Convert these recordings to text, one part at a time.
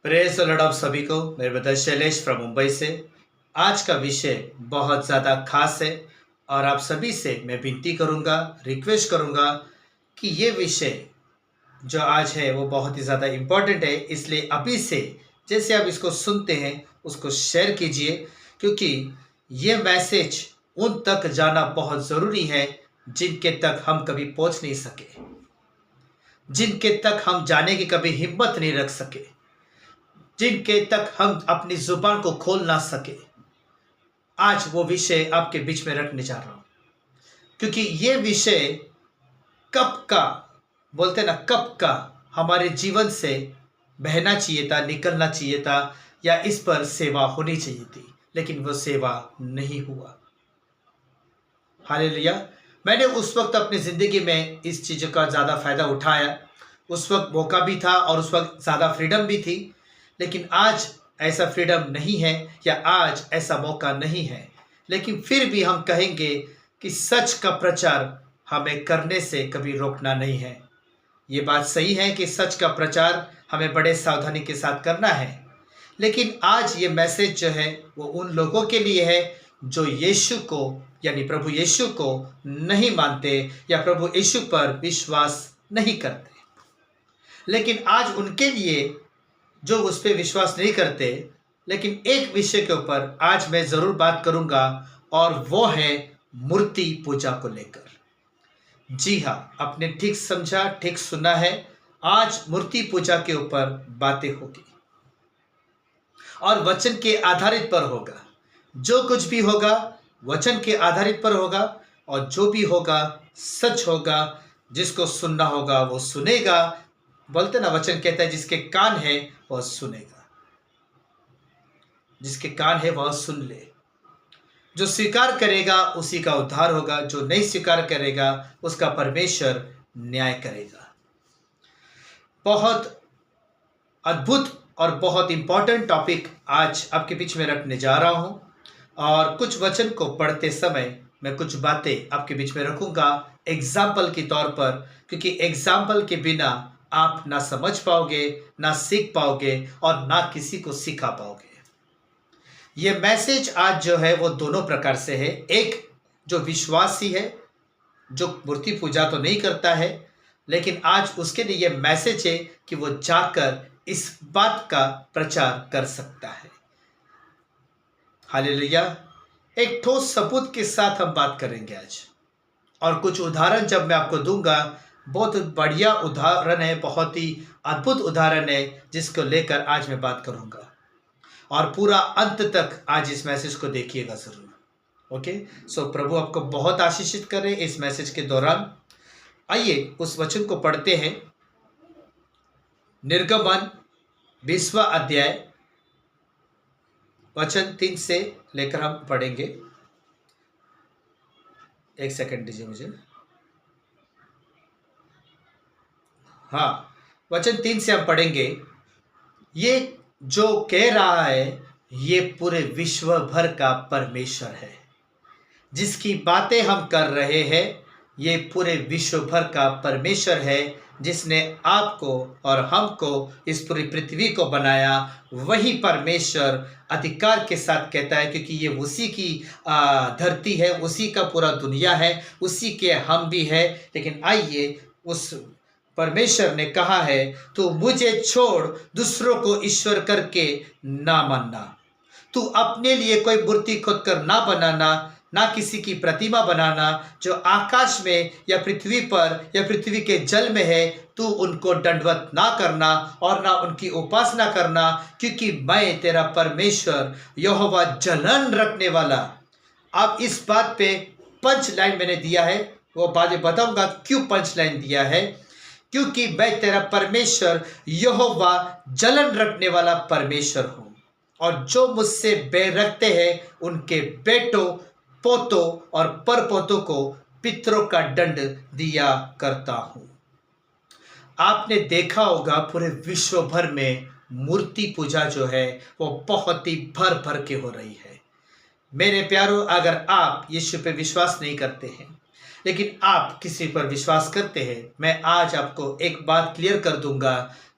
Praise the Lord आप सभी को। मेरे ब्रदर शैलेश फ्रॉम मुंबई से। आज का विषय बहुत ज़्यादा खास है और आप सभी से मैं विनती करूंगा, रिक्वेस्ट करूंगा कि ये विषय जो आज है वो बहुत ही ज़्यादा इम्पोर्टेंट है। इसलिए अभी से जैसे आप इसको सुनते हैं उसको शेयर कीजिए, क्योंकि ये मैसेज उन तक जाना बहुत ज़रूरी है जिनके तक हम कभी पहुंच नहीं सके, जिनके तक हम जाने की कभी हिम्मत नहीं रख सके, जिनके तक हम अपनी जुबान को खोल ना सके। आज वो विषय आपके बीच में रखने जा रहा हूं, क्योंकि ये विषय कब का, बोलते ना, कब का हमारे जीवन से बहना चाहिए था, निकलना चाहिए था, या इस पर सेवा होनी चाहिए थी, लेकिन वो सेवा नहीं हुआ। हालेलुया। मैंने उस वक्त अपनी ज़िंदगी में इस चीज़ का ज़्यादा फ़ायदा उठाया। उस वक्त मौका भी था और उस वक्त ज़्यादा फ्रीडम भी थी, लेकिन आज ऐसा फ्रीडम नहीं है या आज ऐसा मौका नहीं है। लेकिन फिर भी हम कहेंगे कि सच का प्रचार हमें करने से कभी रोकना नहीं है। ये बात सही है कि सच का प्रचार हमें बड़े सावधानी के साथ करना है, लेकिन आज ये मैसेज जो है वो उन लोगों के लिए है जो यीशु को यानी प्रभु यीशु को नहीं मानते या प्रभु यीशु पर विश्वास नहीं करते। लेकिन आज उनके लिए जो उस पर विश्वास नहीं करते, लेकिन एक विषय के ऊपर आज मैं ज़रूर बात करूंगा और वो है मूर्ति पूजा को लेकर। जी हाँ, आपने ठीक समझा, ठीक सुना है। आज मूर्ति पूजा के ऊपर बातें होगी और वचन के आधारित पर होगा। जो कुछ भी होगा वचन के आधारित पर होगा और जो भी होगा सच होगा। जिसको सुनना होगा वो सुनेगा। बोलते ना, वचन कहता है जिसके कान है वह सुनेगा, जिसके कान है वह सुन ले। जो स्वीकार करेगा उसी का उद्धार होगा, जो नहीं स्वीकार करेगा उसका परमेश्वर न्याय करेगा। बहुत अद्भुत और बहुत इंपॉर्टेंट टॉपिक आज आपके बीच में रखने जा रहा हूं और कुछ वचन को पढ़ते समय मैं कुछ बातें आपके बीच में रखूंगा एग्जाम्पल के तौर पर, क्योंकि एग्जाम्पल के बिना आप ना समझ पाओगे, ना सीख पाओगे और ना किसी को सिखा पाओगे। ये मैसेज आज जो है वो दोनों प्रकार से है। एक जो विश्वासी है, जो मूर्ति पूजा तो नहीं करता है, लेकिन आज उसके लिए ये मैसेज है कि वो जाकर इस बात का प्रचार कर सकता है। हालेलुया। एक ठोस सबूत के साथ हम बात करेंगे आज, और कुछ उदाहरण जब मैं आपको दूंगा, बहुत बढ़िया उदाहरण है, बहुत ही अद्भुत उदाहरण है, जिसको लेकर आज मैं बात करूंगा और पूरा अंत तक आज इस मैसेज को देखिएगा जरूर। ओके, सो प्रभु आपको बहुत आशीषित करे इस मैसेज के दौरान। आइए उस वचन को पढ़ते हैं। निर्गमन 20वां अध्याय वचन 3 से लेकर हम पढ़ेंगे। एक सेकंड दीजिए मुझे। हाँ, वचन 3 से हम पढ़ेंगे। ये जो कह रहा है ये पूरे विश्व भर का परमेश्वर है। जिसकी बातें हम कर रहे हैं ये पूरे विश्व भर का परमेश्वर है, जिसने आपको और हमको इस पूरी पृथ्वी को बनाया। वही परमेश्वर अधिकार के साथ कहता है, क्योंकि ये उसी की धरती है, उसी का पूरा दुनिया है, उसी के हम भी है। लेकिन आइए, उस परमेश्वर ने कहा है, तू मुझे छोड़ दूसरों को ईश्वर करके ना मानना। तू अपने लिए कोई मूर्ति खुद कर ना बनाना, ना किसी की प्रतिमा बनाना जो आकाश में या पृथ्वी पर या पृथ्वी के जल में है। तू उनको दंडवत ना करना और ना उनकी उपासना करना, क्योंकि मैं तेरा परमेश्वर यहोवा जलन रखने वाला। अब इस बात पे पंच लाइन मैंने दिया है, वो बातें बताऊंगा क्यों पंच लाइन दिया है। क्योंकि मैं तेरा परमेश्वर यहोवा जलन रखने वाला परमेश्वर हूं, और जो मुझसे बैर रखते हैं उनके बेटों, पोतों और परपोतों को पितरों का दंड दिया करता हूं। आपने देखा होगा पूरे विश्व भर में मूर्ति पूजा जो है वो बहुत ही भर भर के हो रही है। मेरे प्यारों, अगर आप यीशु पे विश्वास नहीं करते हैं लेकिन आप किसी पर विश्वास करते हैं, मैं आज आपको एक बात क्लियर कर दूंगा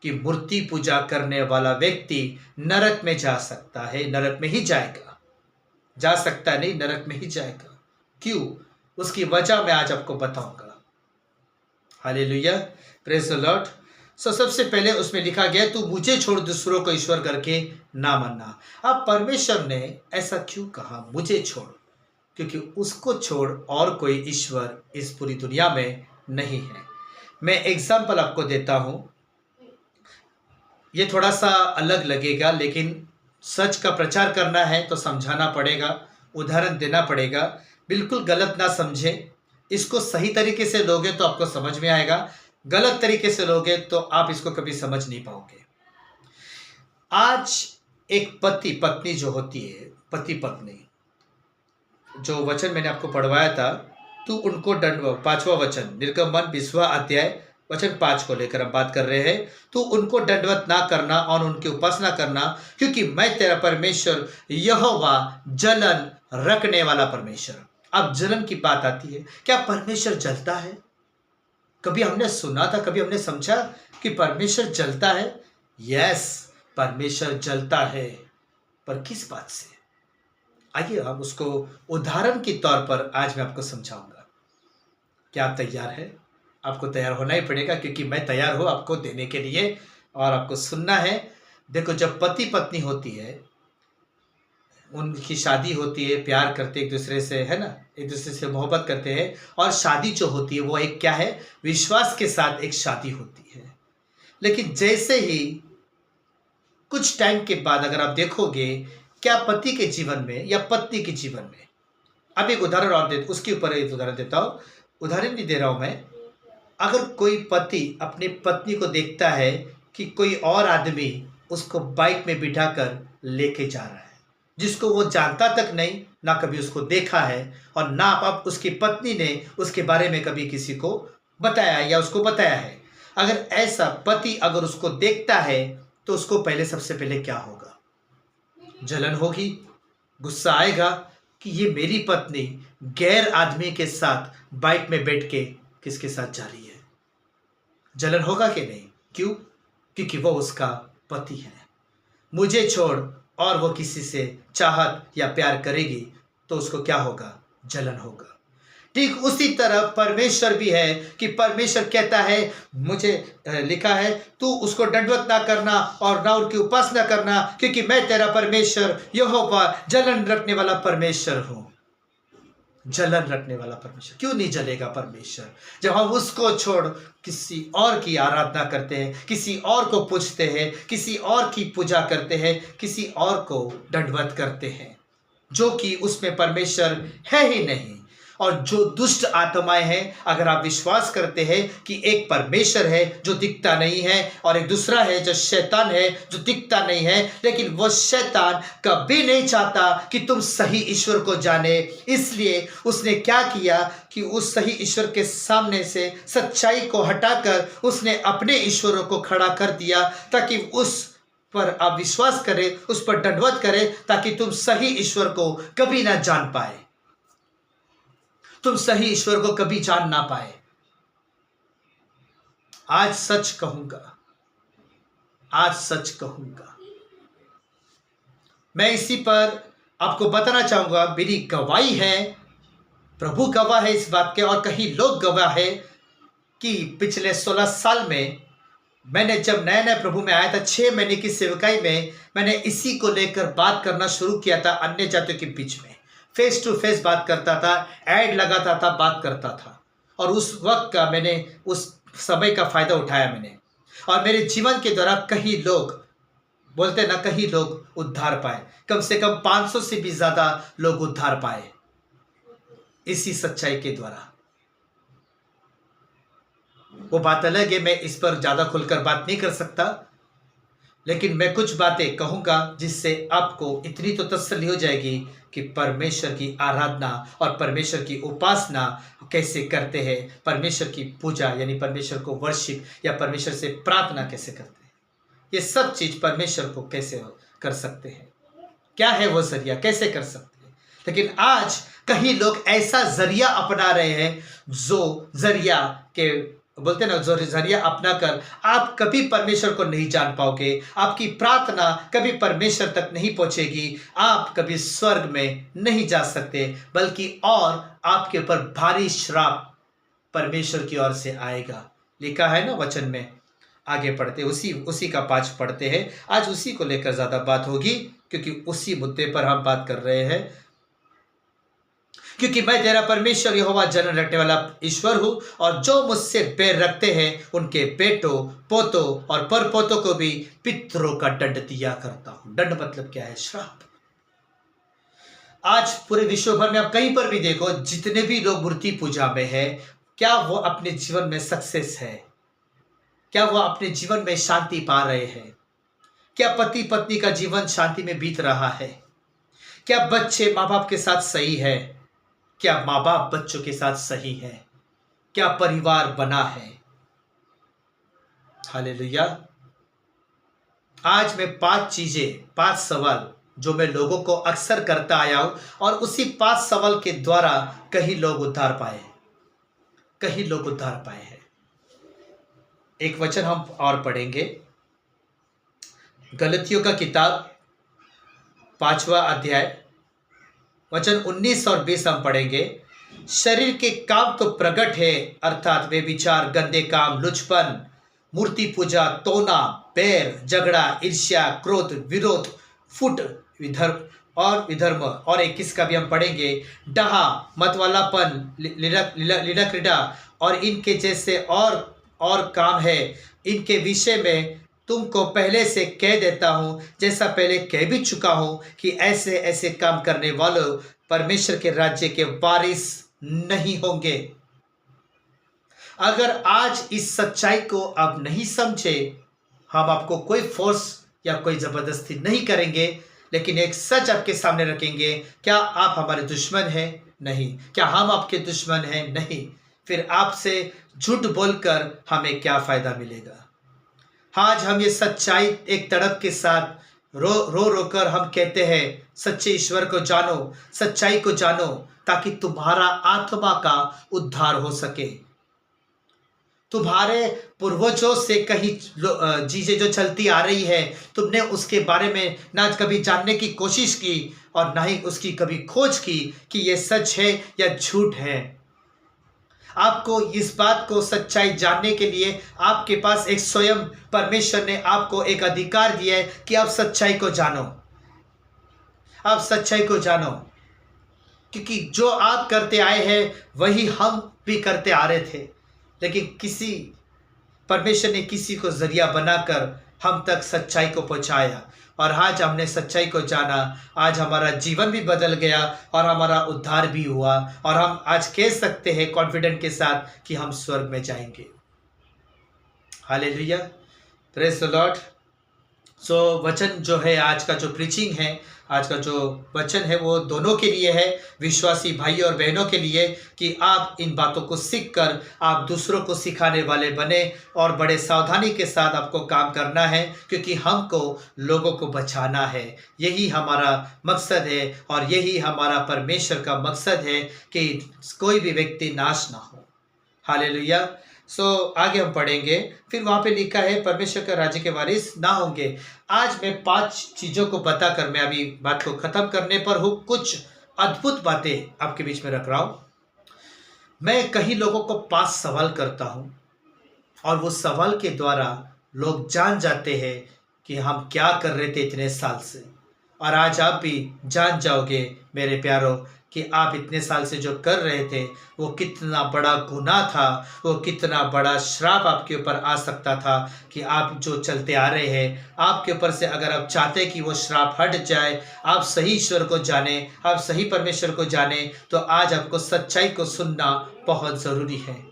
कि मूर्ति पूजा करने वाला व्यक्ति नरक में जा सकता है, नरक में ही जाएगा, जा सकता नहीं, नरक में ही जाएगा। क्यों? उसकी वजह मैं आज आपको बताऊंगा। Hallelujah, praise the lord. So सबसे पहले उसमें लिखा गया, तू मुझे छोड़ दूसरों को ईश्वर करके ना मानना। अब परमेश्वर ने ऐसा क्यों कहा, मुझे छोड़? क्योंकि उसको छोड़ और कोई ईश्वर इस पूरी दुनिया में नहीं है। मैं एग्जाम्पल आपको देता हूं, ये थोड़ा सा अलग लगेगा, लेकिन सच का प्रचार करना है तो समझाना पड़ेगा, उदाहरण देना पड़ेगा। बिल्कुल गलत ना समझे, इसको सही तरीके से लोगे तो आपको समझ में आएगा, गलत तरीके से लोगे तो आप इसको कभी समझ नहीं पाओगे। आज एक पति पत्नी जो होती है, पति पत्नी, जो वचन मैंने आपको पढ़वाया था, तू उनको दंडवत, 5वां वचन, निर्गमन 20वां अध्याय वचन 5 को लेकर हम बात कर रहे हैं। तू उनको दंडवत ना करना और उनकी उपासना करना, क्योंकि मैं तेरा परमेश्वर यहोवा जलन रखने वाला परमेश्वर। अब जलन की बात आती है, क्या परमेश्वर जलता है? कभी हमने सुना था, कभी हमने समझा कि परमेश्वर जलता है? यस, परमेश्वर जलता है, पर किस बात से? आइए हम उसको उदाहरण के तौर पर आज मैं आपको समझाऊंगा। क्या आप तैयार हैं? आपको तैयार होना ही पड़ेगा, क्योंकि मैं तैयार हूं आपको देने के लिए और आपको सुनना है। देखो, जब पति पत्नी होती है, उनकी शादी होती है, प्यार करते एक दूसरे से, है ना, एक दूसरे से मोहब्बत करते हैं, और शादी जो होती है वो एक क्या है, विश्वास के साथ एक शादी होती है। लेकिन जैसे ही कुछ टाइम के बाद अगर आप देखोगे, क्या पति के जीवन में या पत्नी के जीवन में, अब एक उदाहरण और दे, उसके ऊपर एक उदाहरण देता हूँ, उदाहरण नहीं दे रहा हूँ मैं। अगर कोई पति अपनी पत्नी को देखता है कि कोई और आदमी उसको बाइक में बिठाकर लेके जा रहा है, जिसको वो जानता तक नहीं, ना कभी उसको देखा है, और ना अब उसकी पत्नी ने उसके बारे में कभी किसी को बताया या उसको बताया है, अगर ऐसा पति अगर उसको देखता है तो उसको पहले, सबसे पहले क्या होगा? जलन होगी, गुस्सा आएगा कि ये मेरी पत्नी गैर आदमी के साथ बाइक में बैठ के किसके साथ जा रही है। जलन होगा कि नहीं? क्यों? क्योंकि वो उसका पति है। मुझे छोड़ और वो किसी से चाहत या प्यार करेगी तो उसको क्या होगा? जलन होगा। ठीक उसी तरह परमेश्वर भी है कि परमेश्वर कहता है, मुझे लिखा है, तू उसको दंडवत ना करना और ना उनकी उपासना करना, क्योंकि मैं तेरा परमेश्वर यहोवा जलन रखने वाला परमेश्वर हूं। जलन रखने वाला परमेश्वर। क्यों नहीं जलेगा परमेश्वर? जब हम उसको छोड़ किसी और की आराधना करते हैं, किसी और को पूजते हैं, किसी और की पूजा करते हैं, किसी और को दंडवत करते हैं, जो कि उसमें परमेश्वर है ही नहीं। और जो दुष्ट आत्माएं हैं, अगर आप विश्वास करते हैं कि एक परमेश्वर है जो दिखता नहीं है और एक दूसरा है जो शैतान है जो दिखता नहीं है, लेकिन वो शैतान कभी नहीं चाहता कि तुम सही ईश्वर को जाने, इसलिए उसने क्या किया कि उस सही ईश्वर के सामने से सच्चाई को हटाकर उसने अपने ईश्वरों को खड़ा कर दिया, ताकि उस पर आप विश्वास करें, उस पर दंडवत करें, ताकि तुम सही ईश्वर को कभी ना जान पाए, तुम सही ईश्वर को कभी जान ना पाए। आज सच कहूंगा, आज सच कहूंगा, मैं इसी पर आपको बताना चाहूंगा, मेरी गवाही है, प्रभु गवाह है इस बात के, और कहीं लोग गवाह है कि पिछले 16 साल में मैंने जब नया नया प्रभु में आया था, 6 महीने की सेवकाई में मैंने इसी को लेकर बात करना शुरू किया था। अन्य जातियों के बीच में फेस टू फेस बात करता था, ऐड लगाता था, बात करता था, और उस वक्त का मैंने, उस समय का फायदा उठाया मैंने, और मेरे जीवन के दौरान कई लोग बोलते ना, कई लोग उद्धार पाए, कम से कम 500 से भी ज्यादा लोग उद्धार पाए इसी सच्चाई के द्वारा। वो बात अलग है, मैं इस पर ज्यादा खुलकर बात नहीं कर सकता, लेकिन मैं कुछ बातें कहूंगा जिससे आपको इतनी तो तसल्ली हो जाएगी कि परमेश्वर की आराधना और परमेश्वर की उपासना कैसे करते हैं, परमेश्वर की पूजा यानी परमेश्वर को वर्शिप या परमेश्वर से प्रार्थना कैसे करते हैं, ये सब चीज परमेश्वर को कैसे कर सकते हैं, क्या है वो जरिया, कैसे कर सकते हैं। लेकिन आज कई लोग ऐसा जरिया अपना रहे हैं जो जरिया के बोलते हैं ना, जो जरिया अपना कर आप कभी परमेश्वर को नहीं जान पाओगे, आपकी प्रार्थना कभी परमेश्वर तक नहीं पहुंचेगी, आप कभी स्वर्ग में नहीं जा सकते, बल्कि और आपके ऊपर भारी श्राप परमेश्वर की ओर से आएगा। लिखा है ना वचन में। आगे पढ़ते उसी उसी का पाठ पढ़ते हैं। आज उसी को लेकर ज्यादा बात होगी, क्योंकि उसी मुद्दे पर हम बात कर रहे हैं। क्योंकि मैं तेरा परमेश्वर यहोवा जलन रखने वाला ईश्वर हूं, और जो मुझसे बैर रखते हैं उनके बेटों, पोतों और परपोतों को भी पितरों का दंड दिया करता हूं। दंड मतलब क्या है? श्राप। आज पूरे विश्व भर में आप कहीं पर भी देखो, जितने भी लोग मूर्ति पूजा में है, क्या वो अपने जीवन में सक्सेस है? क्या वो अपने जीवन में शांति पा रहे हैं? क्या पति पत्नी का जीवन शांति में बीत रहा है? क्या बच्चे माँ बाप के साथ सही है? क्या माँ बाप बच्चों के साथ सही है? क्या परिवार बना है? हालेलुया। आज मैं 5 सवाल जो मैं लोगों को अक्सर करता आया हूं, और उसी 5 सवाल के द्वारा कहीं लोग उद्धार पाए, कहीं लोग उद्धार पाए हैं। एक वचन हम और पढ़ेंगे, गलतियों का किताब 5वां अध्याय वचन 19 और 20 हम पढ़ेंगे। शरीर के काम तो प्रकट है, अर्थात वे विचार, गंदे काम, लुचपन, मूर्ति पूजा, तोना, बैर, झगड़ा, ईर्ष्या, क्रोध, विरोध, फुट, विधर्म, और 21 का भी हम पढ़ेंगे, डहा, मतवालापन, लीला क्रीड़ा और इनके जैसे और काम है। इनके विषय में तुमको पहले से कह देता हूं, जैसा पहले कह भी चुका हूं, कि ऐसे ऐसे काम करने वालों परमेश्वर के राज्य के वारिस नहीं होंगे। अगर आज इस सच्चाई को आप नहीं समझे, हम आपको कोई फोर्स या कोई जबरदस्ती नहीं करेंगे, लेकिन एक सच आपके सामने रखेंगे। क्या आप हमारे दुश्मन हैं? नहीं। क्या हम आपके दुश्मन हैं? नहीं। फिर आपसे झूठ बोलकर हमें क्या फायदा मिलेगा? आज हम ये सच्चाई एक तड़प के साथ रो कर हम कहते हैं, सच्चे ईश्वर को जानो, सच्चाई को जानो, ताकि तुम्हारा आत्मा का उद्धार हो सके। तुम्हारे पूर्वजों से कहीं चीजें जो चलती आ रही है, तुमने उसके बारे में ना कभी जानने की कोशिश की और ना ही उसकी कभी खोज की कि ये सच है या झूठ है। आपको इस बात को सच्चाई जानने के लिए आपके पास एक स्वयं परमेश्वर ने आपको एक अधिकार दिया है कि आप सच्चाई को जानो, आप सच्चाई को जानो। क्योंकि जो आप करते आए हैं वही हम भी करते आ रहे थे, लेकिन परमेश्वर ने किसी को जरिया बनाकर हम तक सच्चाई को पहुंचाया, और आज हमने सच्चाई को जाना। आज हमारा जीवन भी बदल गया और हमारा उद्धार भी हुआ, और हम आज कह सकते हैं कॉन्फिडेंट के साथ कि हम स्वर्ग में जाएंगे। Hallelujah, praise the lord. So वचन जो है, आज का जो प्रीचिंग है, आज का जो वचन है, वो दोनों के लिए है, विश्वासी भाई और बहनों के लिए, कि आप इन बातों को सीखकर आप दूसरों को सिखाने वाले बने, और बड़े सावधानी के साथ आपको काम करना है, क्योंकि हमको लोगों को बचाना है। यही हमारा मकसद है, और यही हमारा परमेश्वर का मकसद है कि कोई भी व्यक्ति नाश ना हो। हालेलुया। सो आगे हम पढ़ेंगे, फिर वहाँ पे लिखा है परमेश्वर के राज्य के वारिस ना होंगे। आज मैं 5 चीज़ों को बताकर मैं अभी बात को ख़त्म करने पर हूँ। कुछ अद्भुत बातें आपके बीच में रख रहा हूँ। मैं कहीं लोगों को 5 सवाल करता हूँ, और वो सवाल के द्वारा लोग जान जाते हैं कि हम क्या कर रहे थे इतने साल से। और आज आप भी जान जाओगे मेरे प्यारों कि आप इतने साल से जो कर रहे थे वो कितना बड़ा गुनाह था, वो कितना बड़ा श्राप आपके ऊपर आ सकता था, कि आप जो चलते आ रहे हैं आपके ऊपर से, अगर आप चाहते कि वो श्राप हट जाए, आप सही ईश्वर को जाने, आप सही परमेश्वर को जाने, तो आज आपको सच्चाई को सुनना बहुत ज़रूरी है।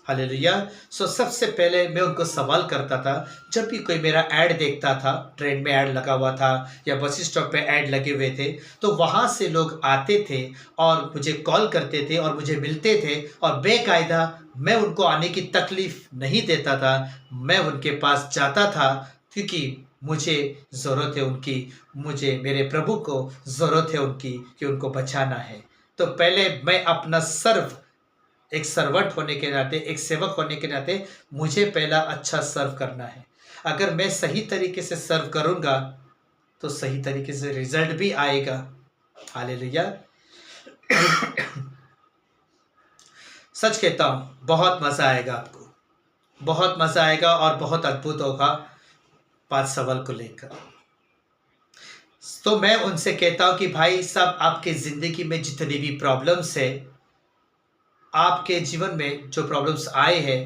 हालेलुया। सो सबसे पहले मैं उनको सवाल करता था, जब भी कोई मेरा ऐड देखता था, ट्रेन में ऐड लगा हुआ था या बस स्टॉप पे ऐड लगे हुए थे, तो वहाँ से लोग आते थे और मुझे कॉल करते थे और मुझे मिलते थे, और बेकायदा मैं उनको आने की तकलीफ़ नहीं देता था, मैं उनके पास जाता था, क्योंकि मुझे ज़रूरत है उनकी, मुझे मेरे प्रभु को ज़रूरत है उनकी, कि उनको बचाना है। तो पहले मैं अपना सर्व एक सर्वेंट होने के नाते, एक सेवक होने के नाते मुझे पहला अच्छा सर्व करना है। अगर मैं सही तरीके से सर्व करूँगा तो सही तरीके से रिजल्ट भी आएगा। हालेलुया। सच कहता हूँ, बहुत मज़ा आएगा आपको, बहुत मज़ा आएगा और बहुत अद्भुत होगा 5 सवाल को लेकर। तो मैं उनसे कहता हूँ कि भाई साहब, आपके ज़िंदगी में जितनी भी प्रॉब्लम्स है, आपके जीवन में जो प्रॉब्लम्स आए हैं,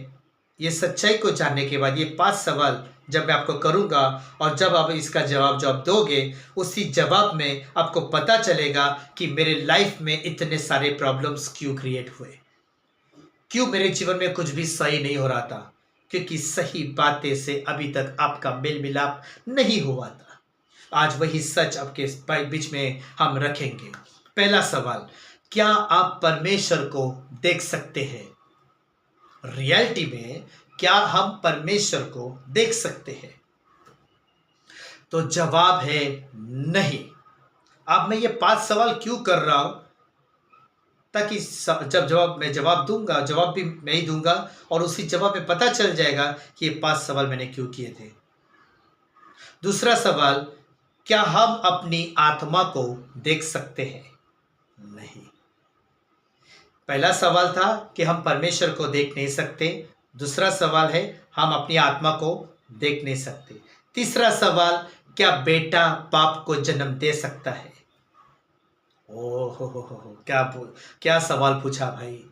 ये सच्चाई को जानने के बाद ये 5 सवाल जब मैं आपको करूँगा और जब आप इसका जवाब जब दोगे, उसी जवाब में आपको पता चलेगा कि मेरे लाइफ में इतने सारे प्रॉब्लम्स क्यों क्रिएट हुए, क्यों मेरे जीवन में कुछ भी सही नहीं हो रहा था, क्योंकि सही बातें से अभी तक आपका मेल मिलाप नहीं हुआ था। आज वही सच आपके बीच में हम रखेंगे। पहला सवाल, क्या आप परमेश्वर को देख सकते हैं? रियलिटी में क्या हम परमेश्वर को देख सकते हैं? तो जवाब है नहीं। अब मैं ये 5 सवाल क्यों कर रहा हूं, ताकि जब जवाब दूंगा, जवाब भी मैं ही दूंगा और उसी जवाब में पता चल जाएगा कि ये 5 सवाल मैंने क्यों किए थे। दूसरा सवाल, क्या हम अपनी आत्मा को देख सकते हैं? नहीं। पहला सवाल था कि हम परमेश्वर को देख नहीं सकते। दूसरा सवाल है हम अपनी आत्मा को देख नहीं सकते। तीसरा सवाल, क्या बेटा बाप को जन्म दे सकता है? ओह हो, क्या सवाल पूछा भाई,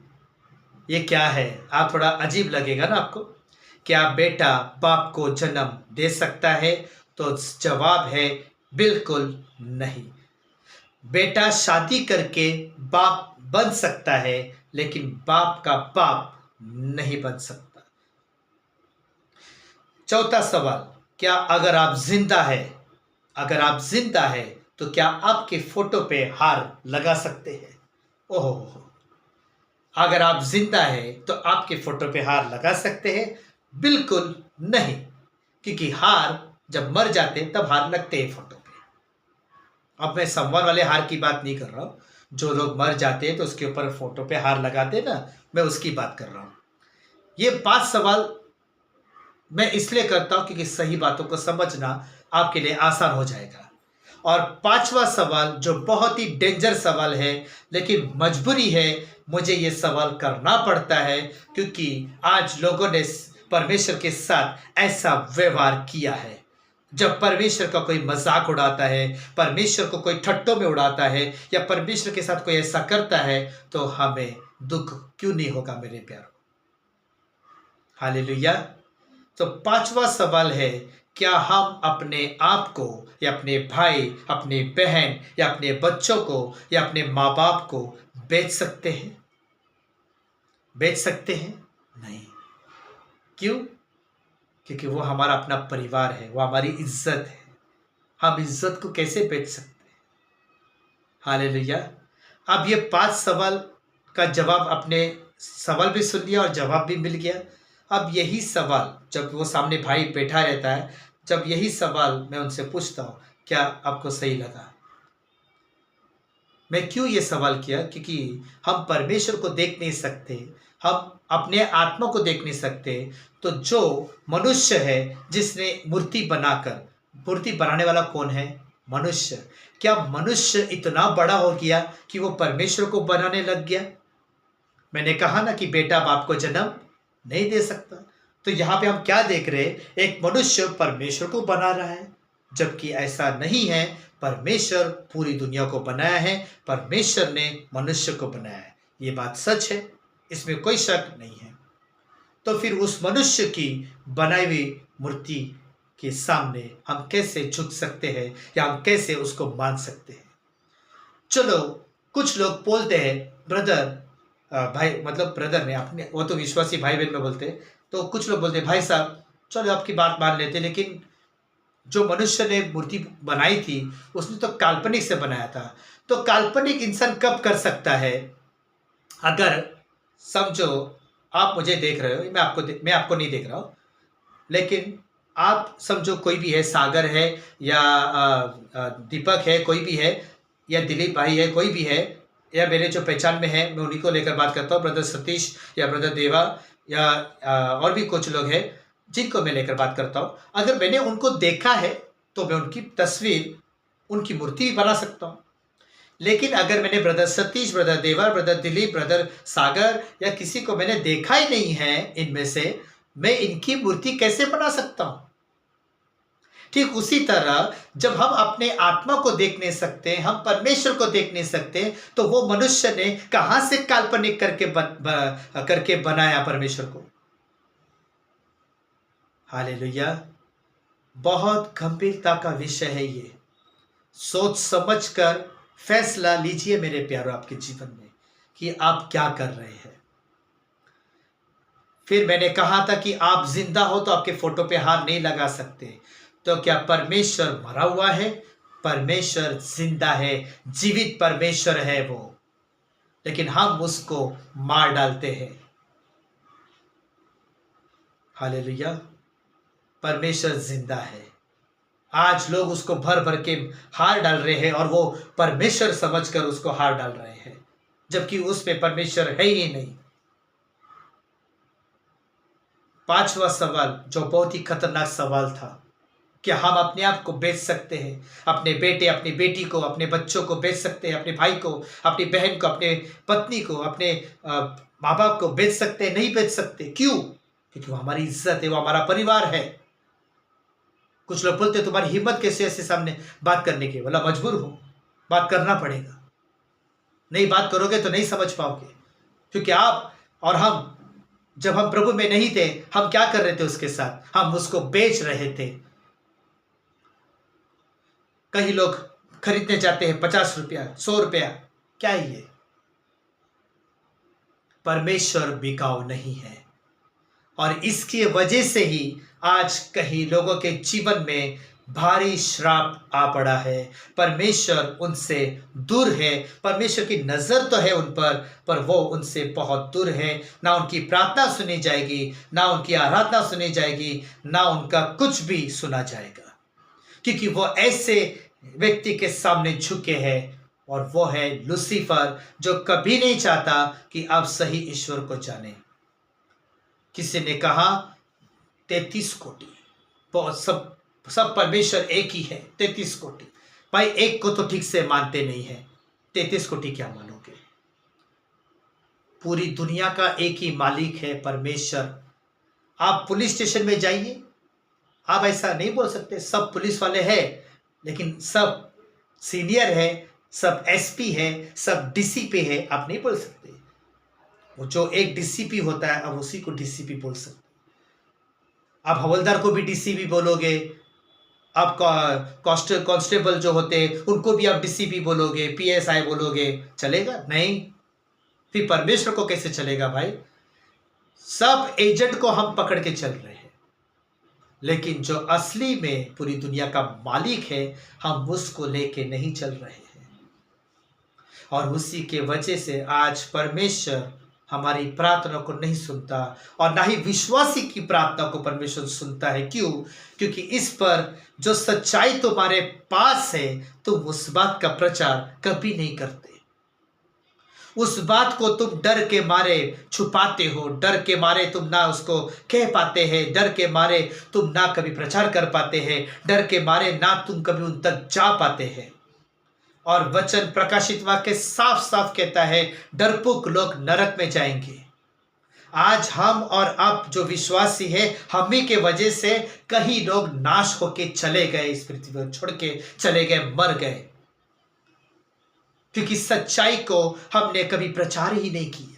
ये क्या है? आप थोड़ा अजीब लगेगा ना आपको। क्या बेटा बाप को जन्म दे सकता है? तो जवाब है बिल्कुल नहीं। बेटा शादी करके बाप बन सकता है, लेकिन बाप का बाप नहीं बन सकता। चौथा सवाल, क्या अगर आप जिंदा है तो क्या आपके फोटो पे हार लगा सकते हैं? ओहो, अगर आप जिंदा है तो आपके फोटो पे हार लगा सकते हैं? बिल्कुल नहीं, क्योंकि हार जब मर जाते तब हार लगते हैं फोटो पे। अब मैं संवर वाले हार की बात नहीं कर रहा हूँ, जो लोग मर जाते हैं तो उसके ऊपर फोटो पे हार लगाते हैं ना, मैं उसकी बात कर रहा हूँ। ये 5 सवाल मैं इसलिए करता हूँ क्योंकि सही बातों को समझना आपके लिए आसान हो जाएगा। और 5वां सवाल जो बहुत ही डेंजर सवाल है, लेकिन मजबूरी है, मुझे ये सवाल करना पड़ता है क्योंकि आज लोगों ने परमेश्वर के साथ ऐसा व्यवहार किया है। जब परमेश्वर का कोई मजाक उड़ाता है, परमेश्वर को कोई ठट्टों में उड़ाता है या परमेश्वर के साथ कोई ऐसा करता है, तो हमें दुख क्यों नहीं होगा मेरे प्यारों? हालेलुया। तो 5वां सवाल है, क्या हम अपने आप को या अपने भाई, अपने बहन या अपने बच्चों को या अपने माँ बाप को बेच सकते हैं? बेच सकते हैं? नहीं। क्यों? क्योंकि वो हमारा अपना परिवार है, वो हमारी इज्जत है। हम इज्जत को कैसे बेच सकते हैं? हालेलुया। अब ये 5 सवाल का जवाब, अपने सवाल भी सुन लिया और जवाब भी मिल गया। अब यही सवाल जब वो सामने भाई बैठा रहता है, जब यही सवाल मैं उनसे पूछता हूँ, क्या आपको सही लगा? मैं क्यों ये सवाल किया? क्योंकि हम परमेश्वर को देख नहीं सकते, हम अपने आत्मा को देख नहीं सकते। तो जो मनुष्य है जिसने मूर्ति बनाकर, मूर्ति बनाने वाला कौन है? मनुष्य। क्या मनुष्य इतना बड़ा हो गया कि वो परमेश्वर को बनाने लग गया? मैंने कहा ना कि बेटा बाप को जन्म नहीं दे सकता। तो यहाँ पे हम क्या देख रहे हैं? एक मनुष्य परमेश्वर को बना रहा है, जबकि ऐसा नहीं है। परमेश्वर पूरी दुनिया को बनाया है, परमेश्वर ने मनुष्य को बनाया है। ये बात सच है, इसमें कोई शक नहीं है। तो फिर उस मनुष्य की बनाई हुई मूर्ति के सामने हम कैसे झुक सकते हैं या हम कैसे उसको मान सकते हैं? चलो, कुछ लोग बोलते हैं ब्रदर, भाई मतलब ब्रदर ने अपने, वो तो विश्वासी भाई बहन में बोलते हैं। तो कुछ लोग बोलते हैं भाई साहब चलो आपकी बात मान लेते, लेकिन जो मनुष्य ने मूर्ति बनाई थी उसने तो काल्पनिक से बनाया था। तो काल्पनिक इंसान कब कर सकता है? अगर समझो आप मुझे देख रहे हो, मैं आपको नहीं देख रहा हूँ, लेकिन आप समझो कोई भी है, सागर है या दीपक है, कोई भी है, या दिलीप भाई है, कोई भी है, या मेरे जो पहचान में है मैं उन्हीं को लेकर बात करता हूँ, ब्रदर सतीश या ब्रदर देवा या और भी कुछ लोग हैं जिनको मैं लेकर बात करता हूँ। अगर मैंने उनको देखा है तो मैं उनकी तस्वीर, उनकी मूर्ति भी बना सकता हूँ। लेकिन अगर मैंने ब्रदर सतीश, ब्रदर देवा, ब्रदर दिलीप, ब्रदर सागर या किसी को मैंने देखा ही नहीं है इनमें से, मैं इनकी मूर्ति कैसे बना सकता हूँ? ठीक उसी तरह जब हम अपने आत्मा को देख नहीं सकते, हम परमेश्वर को देख नहीं सकते, तो वो मनुष्य ने कहां से काल्पनिक करके बनाया परमेश्वर को? हालेलुया। बहुत गंभीरता का विषय है ये। सोच समझ कर फैसला लीजिए मेरे प्यारो आपके जीवन में कि आप क्या कर रहे हैं। फिर मैंने कहा था कि आप जिंदा हो तो आपके फोटो पे हाथ नहीं लगा सकते। तो क्या परमेश्वर मरा हुआ है? परमेश्वर जिंदा है, जीवित परमेश्वर है वो, लेकिन हम उसको मार डालते हैं। हालेलुया। परमेश्वर जिंदा है। आज लोग उसको भर भर के हार डाल रहे हैं और वो परमेश्वर समझकर उसको हार डाल रहे हैं, जबकि उस पे परमेश्वर है ही नहीं। पांचवा सवाल जो बहुत ही खतरनाक सवाल था, क्या हम अपने आप को बेच सकते हैं? अपने बेटे, अपनी बेटी को, अपने बच्चों को बेच सकते हैं? अपने भाई को, अपनी बहन को, अपने पत्नी को, अपने माँ बाप को बेच सकते हैं? नहीं बेच सकते। क्यों? क्योंकि वो हमारी इज्जत है, वो हमारा परिवार है। कुछ लोग बोलते तुम्हारी हिम्मत कैसे ऐसे सामने बात करने की? बोला मजबूर हूं, बात करना पड़ेगा। नहीं बात करोगे तो नहीं समझ पाओगे। क्योंकि आप और हम, जब हम प्रभु में नहीं थे, हम क्या कर रहे थे उसके साथ? हम उसको बेच रहे थे। कई लोग खरीदने जाते हैं 50 रुपया, 100 रुपया, क्या है ये? परमेश्वर बिकाऊ नहीं है। और इसकी वजह से ही आज कई लोगों के जीवन में भारी श्राप आ पड़ा है। परमेश्वर उनसे दूर है। परमेश्वर की नजर तो है उन पर वो उनसे बहुत दूर है। ना उनकी प्रार्थना सुनी जाएगी, ना उनकी आराधना सुनी जाएगी, ना उनका कुछ भी सुना जाएगा, क्योंकि वो ऐसे व्यक्ति के सामने झुके हैं, और वो है लूसीफर, जो कभी नहीं चाहता कि आप सही ईश्वर को जाने। किसी ने कहा 33 कोटि, बहुत सब सब परमेश्वर एक ही है। 33 कोटि, भाई एक को तो ठीक से मानते नहीं है, 33 कोटि क्या मानोगे? पूरी दुनिया का एक ही मालिक है परमेश्वर। आप पुलिस स्टेशन में जाइए, आप ऐसा नहीं बोल सकते सब पुलिस वाले हैं, लेकिन सब सीनियर है, सब एसपी है, सब डीसीपी है, आप नहीं बोल सकते। वो जो एक डीसीपी होता है, अब उसी को डीसीपी बोल सकते। आप हवलदार को भी डीसीपी बोलोगे, आप कांस्टेबल जो होते हैं उनको भी आप डीसीपी बोलोगे, पीएसआई बोलोगे, चलेगा? नहीं। फिर परमेश्वर को कैसे चलेगा भाई? सब एजेंट को हम पकड़ के चल रहे हैं, लेकिन जो असली में पूरी दुनिया का मालिक है, हम उसको लेके नहीं चल रहे हैं। और उसी के वजह से आज परमेश्वर हमारी प्रार्थना को नहीं सुनता, और ना ही विश्वासी की प्रार्थना को परमेश्वर सुनता है। क्यों? क्योंकि इस पर जो सच्चाई तुम्हारे पास है, तुम उस बात का प्रचार कभी नहीं करते। उस बात को तुम डर के मारे छुपाते हो, डर के मारे तुम ना उसको कह पाते हैं, डर के मारे तुम ना कभी प्रचार कर पाते हैं, डर के मारे ना तुम कभी उन तक जा पाते हैं। और वचन प्रकाशित वाक्य साफ साफ कहता है, डरपोक लोग नरक में जाएंगे। आज हम और आप जो विश्वासी है, हम ही के वजह से कई लोग नाश होके चले गए, इस पृथ्वी को छोड़ के चले गए, मर गए, क्योंकि सच्चाई को हमने कभी प्रचार ही नहीं किया।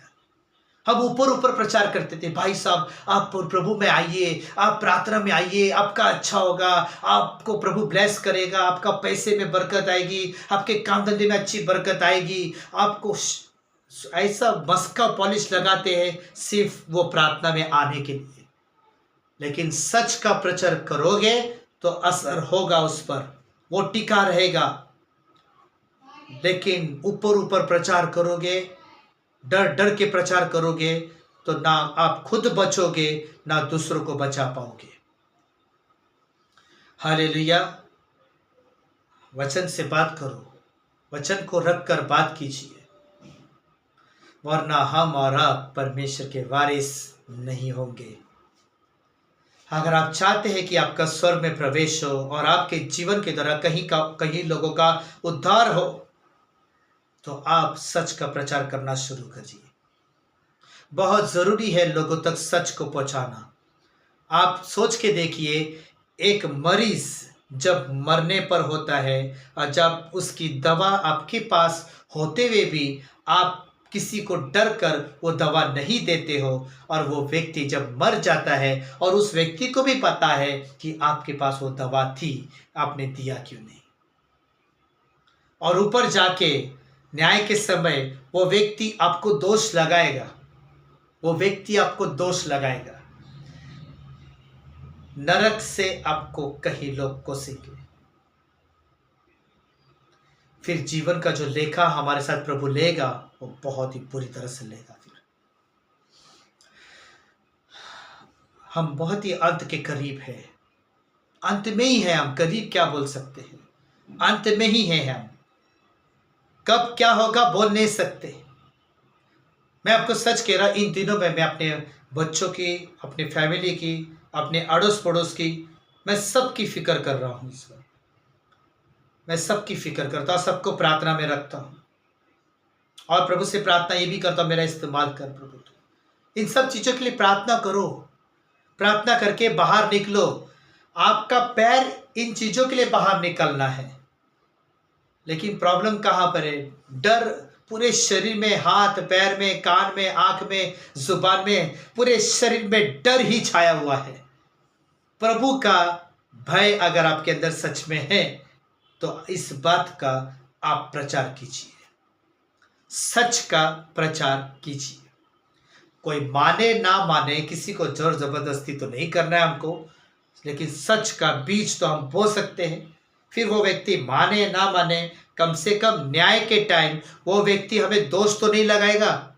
हम ऊपर ऊपर प्रचार करते थे, भाई साहब आप प्रभु में आइए, आप प्रार्थना में आइए, आपका अच्छा होगा, आपको प्रभु ब्लेस करेगा, आपका पैसे में बरकत आएगी, आपके काम धंधे में अच्छी बरकत आएगी। आपको ऐसा मस्का पॉलिश लगाते हैं सिर्फ वो प्रार्थना में आने के लिए। लेकिन सच का प्रचार करोगे तो असर होगा उस पर, वो टिका रहेगा। लेकिन ऊपर ऊपर प्रचार करोगे, डर डर के प्रचार करोगे, तो ना आप खुद बचोगे, ना दूसरों को बचा पाओगे। हालेलुया। वचन से बात करो, वचन को रख कर बात कीजिए। वरना हम और आप परमेश्वर के वारिस नहीं होंगे। अगर आप चाहते हैं कि आपका स्वर्ग में प्रवेश हो और आपके जीवन के द्वारा कहीं लोगों का उद्धार हो, तो आप सच का प्रचार करना शुरू करिए। बहुत जरूरी है लोगों तक सच को पहुंचाना। आप सोच के देखिए, एक मरीज जब मरने पर होता है और जब उसकी दवा आपके पास होते हुए भी आप किसी को डर कर वो दवा नहीं देते हो, और वो व्यक्ति जब मर जाता है और उस व्यक्ति को भी पता है कि आपके पास वो दवा थी, आपने दिया क्यों नहीं? और ऊपर जाके न्याय के समय वो व्यक्ति आपको दोष लगाएगा, वो व्यक्ति आपको दोष लगाएगा। नरक से आपको कहीं लोग कोसेंगे। फिर जीवन का जो लेखा हमारे साथ प्रभु लेगा, वो बहुत ही बुरी तरह से लेगा। फिर हम बहुत ही अंत के करीब है, अंत में ही है हम। करीब क्या बोल सकते हैं, अंत में ही है हम। कब क्या होगा बोल नहीं सकते। मैं आपको सच कह रहा, इन दिनों में मैं अपने बच्चों की, अपनी फैमिली की, अपने अड़ोस पड़ोस की, मैं सबकी फिक्र कर रहा हूँ। इस वक्त मैं सबकी फिक्र करता हूँ, सबको प्रार्थना में रखता हूँ और प्रभु से प्रार्थना ये भी करता हूँ, मेरा इस्तेमाल कर प्रभु। तो इन सब चीज़ों के लिए प्रार्थना करो, प्रार्थना करके बाहर निकलो। आपका पैर इन चीज़ों के लिए बाहर निकलना है। लेकिन प्रॉब्लम कहाँ पर है? डर पूरे शरीर में, हाथ पैर में, कान में, आंख में, जुबान में, पूरे शरीर में डर ही छाया हुआ है। प्रभु का भय अगर आपके अंदर सच में है तो इस बात का आप प्रचार कीजिए, सच का प्रचार कीजिए। कोई माने ना माने, किसी को जोर जबरदस्ती तो नहीं करना है हमको, लेकिन सच का बीज तो हम बो सकते हैं। फिर वो व्यक्ति माने ना माने, कम से कम न्याय के टाइम वो व्यक्ति हमें दोष तो नहीं लगाएगा,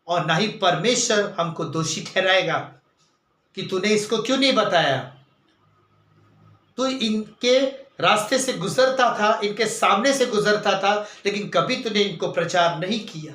और ना ही परमेश्वर हमको दोषी ठहराएगा कि तूने इसको क्यों नहीं बताया। तू इनके रास्ते से गुजरता था, इनके सामने से गुजरता था, लेकिन कभी तूने इनको प्रचार नहीं किया।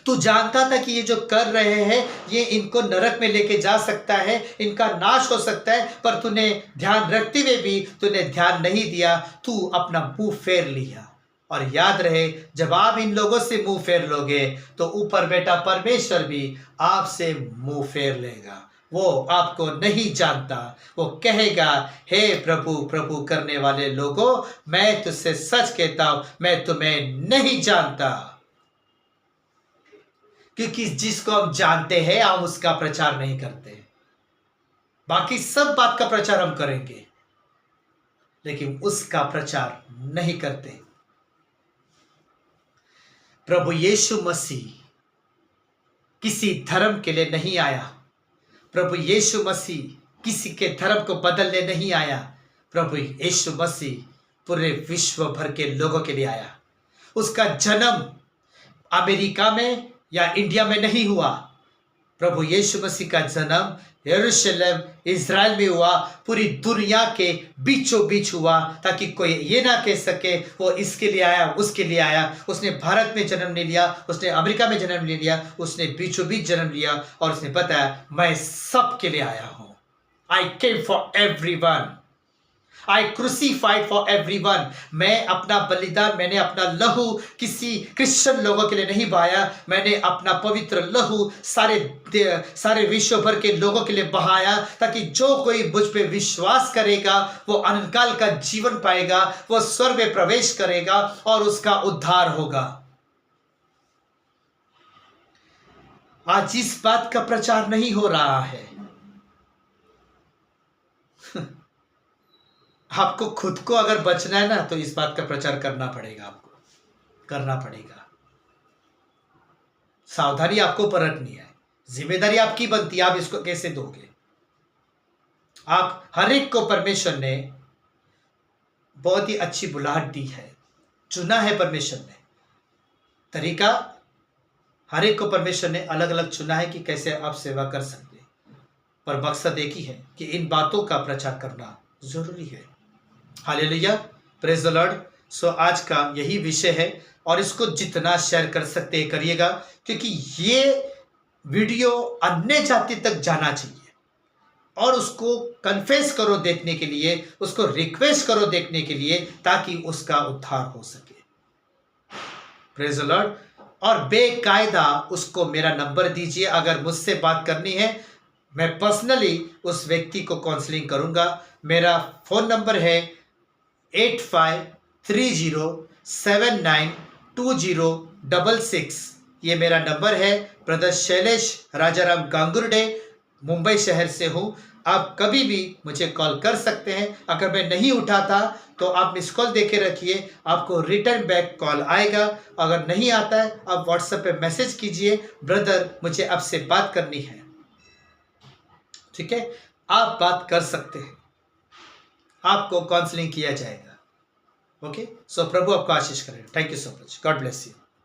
तू जानता था कि ये जो कर रहे हैं ये इनको नरक में लेके जा सकता है, इनका नाश हो सकता है, पर तूने ध्यान रखते हुए भी तूने ध्यान नहीं दिया। तू अपना मुंह फेर लिया। और याद रहे, जब आप इन लोगों से मुंह फेर लोगे तो ऊपर बेटा परमेश्वर भी आपसे मुंह फेर लेगा। वो आपको नहीं जानता, वो कहेगा, हे प्रभु प्रभु करने वाले लोगों, मैं तुझसे सच कहता हूं, मैं तुम्हें नहीं जानता। क्योंकि जिसको हम जानते हैं हम उसका प्रचार नहीं करते। बाकी सब बात का प्रचार हम करेंगे, लेकिन उसका प्रचार नहीं करते। प्रभु यीशु मसीह किसी धर्म के लिए नहीं आया। प्रभु यीशु मसीह किसी के धर्म को बदलने नहीं आया। प्रभु यीशु मसीह पूरे विश्व भर के लोगों के लिए आया। उसका जन्म अमेरिका में या इंडिया में नहीं हुआ। प्रभु यीशु मसीह का जन्म यरूशलेम इज़राइल में हुआ, पूरी दुनिया के बीचों बीच हुआ, ताकि कोई ये ना कह सके वो इसके लिए आया, उसके लिए आया। उसने भारत में जन्म नहीं लिया, उसने अमेरिका में जन्म नहीं लिया, उसने बीचों बीच जन्म लिया और उसने बताया, मैं सबके लिए आया हूँ। I came for everyone, I crucified for everyone. मैं अपना बलिदान, मैंने अपना लहू किसी क्रिश्चियन लोगों के लिए नहीं बहाया, मैंने अपना पवित्र लहू सारे विश्व भर के लोगों के लिए बहाया, ताकि जो कोई मुझ पे विश्वास करेगा वो अनंत काल का जीवन पाएगा, वो स्वर्ग में प्रवेश करेगा और उसका उद्धार होगा। आज इस बात का प्रचार नहीं हो रहा है। आपको खुद को अगर बचना है ना, तो इस बात का प्रचार करना पड़ेगा, आपको करना पड़ेगा। सावधानी आपको बरतनी है, जिम्मेदारी आपकी बनती है। आप इसको कैसे दोगे? आप हर एक को परमेश्वर ने बहुत ही अच्छी बुलाहट दी है, चुना है परमेश्वर ने। तरीका हर एक को परमेश्वर ने अलग अलग चुना है कि कैसे आप सेवा कर सकते हैं, पर मकसद एक ही है कि इन बातों का प्रचार करना जरूरी है। Hallelujah, praise the lord. So आज का यही विषय है और इसको जितना शेयर कर सकते हैं करिएगा, क्योंकि ये वीडियो अन्य जाति तक जाना चाहिए। और उसको कन्फेस करो देखने के लिए, उसको रिक्वेस्ट करो देखने के लिए, ताकि उसका उद्धार हो सके। Praise the Lord. और बेकायदा उसको मेरा नंबर दीजिए। अगर मुझसे बात करनी है, मैं पर्सनली उस व्यक्ति को काउंसलिंग करूंगा। मेरा फोन नंबर है 8530792066। ये मेरा नंबर है। ब्रदर शैलेश राजाराम गांगुर्डे, मुंबई शहर से हूँ। आप कभी भी मुझे कॉल कर सकते हैं। अगर मैं नहीं उठाता तो आप मिस कॉल दे के रखिए, आपको रिटर्न बैक कॉल आएगा। अगर नहीं आता है, आप व्हाट्सएप पे मैसेज कीजिए, ब्रदर मुझे आपसे बात करनी है। ठीक है, आप बात कर सकते हैं, आपको काउंसलिंग किया जाएगा। ओके, सो प्रभु आपको आशीष करें। Thank you so much. God bless you.